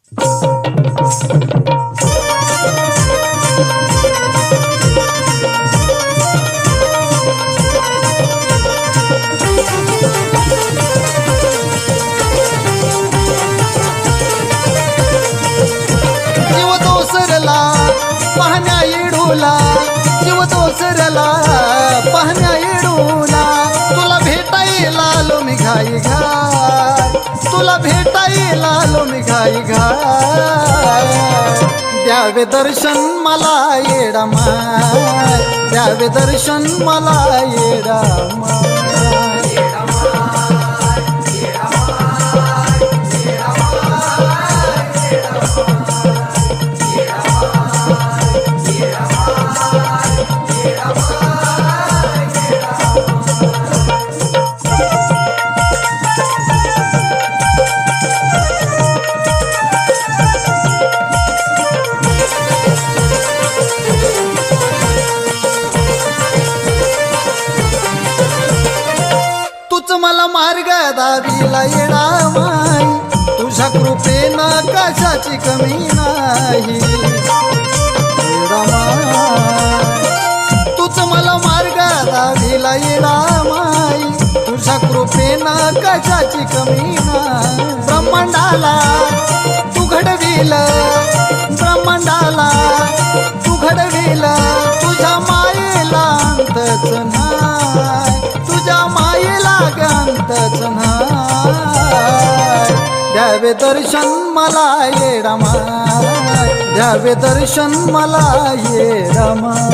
जीव दोसरला पाहण्या येडूला, जीव दोसरला पाहण्या येडूला, तुला भेटायला आलो मी घाई घाई, तुला भेटायला आलो मी घाई घाई. द्यावे दर्शन मला येडा माय, द्यावे दर्शन मला येडा माय. मला मार्ग दाविला येडा माई, तुझ्या कृपेनं कशाची कमी नाही. येडा माई तूच मला मार्ग दाविला येडा माई, तुझ्या कृपेनं कशाची कमी नाही. ब्रह्मांडाला तू घडविल, ब्रह्मांडाला तू घडविल, तुझ्या मायेला अंतच नाही, तुझ्या मायेला अंतच नाही. द्यावे दर्शन मला येडा माय, द्यावे दर्शन मला येडा माय.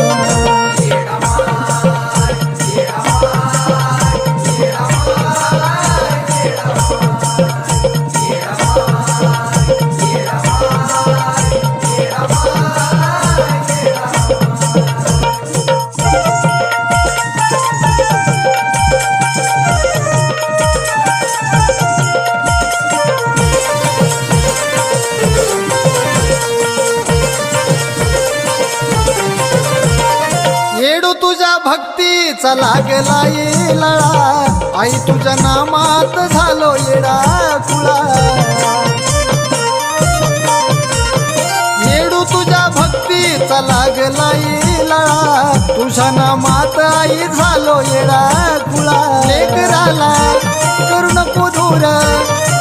येडू तुझ्या भक्तीचा लागला येळा, आई तुझ्या नामात झालो येडा कुळा. येडू तुझ्या भक्तीचा लागला येळा, तुझ्या नामात आई झालो येडा कुळा. लेकराला करू नको दूर,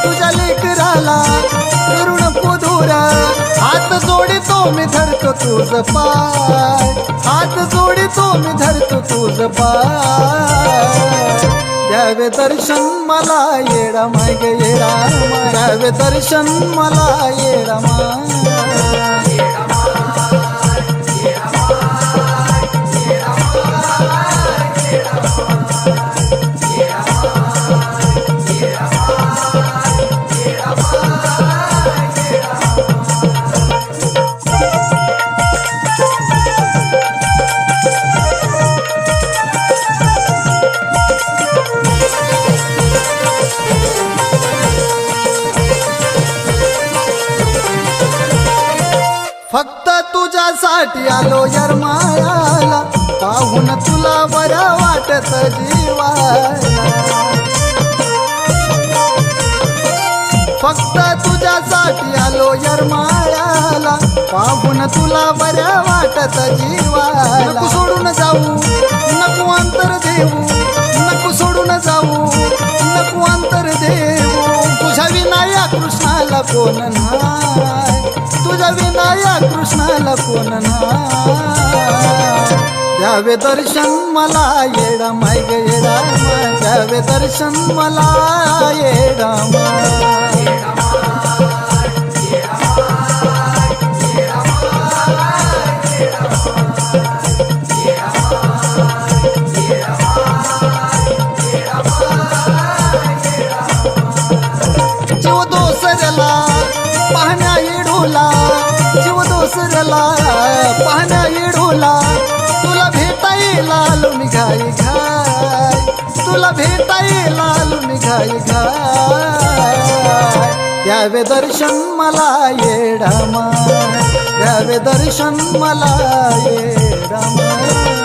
तुझ्या लेकराला करू नको दूर, हात जोडितो मी धरतो तुझ पाय, हात जोडितो मी धरतो तुझ पाय. द्यावे दर्शन मला येडा माय ग येडा माय, द्यावे दर्शन मला येडा माय. फक्त तुझ्यासाठी आलो यरमायाला, पाहून तुला बरं वाटत जीवाला. फक्त तुझ्यासाठी आलो यरमायाला, पाहून तुला बरं वाटत जीवाला. नको सोडून जाऊ, नको अंतर देऊ, नको सोडून जाऊ, नको अंतर देऊ. तुझ्या विनाया कृष्णाला कोण नाही, तुझ्या विनाया कृष्णाला कोण नाही. द्यावे दर्शन मला येडा माय ग येडा माय, द्यावे दर्शन मला येडा माय. जीव दोसरला पाहण्या येडूला, जीव दोसरला पाहण्या येडूला, तुला भेटायला आलो मी घाई घाई, तुला भेटायला आलो मी घाई घाई. द्यावे दर्शन मला येडा माय, द्यावे दर्शन मला येडा माय.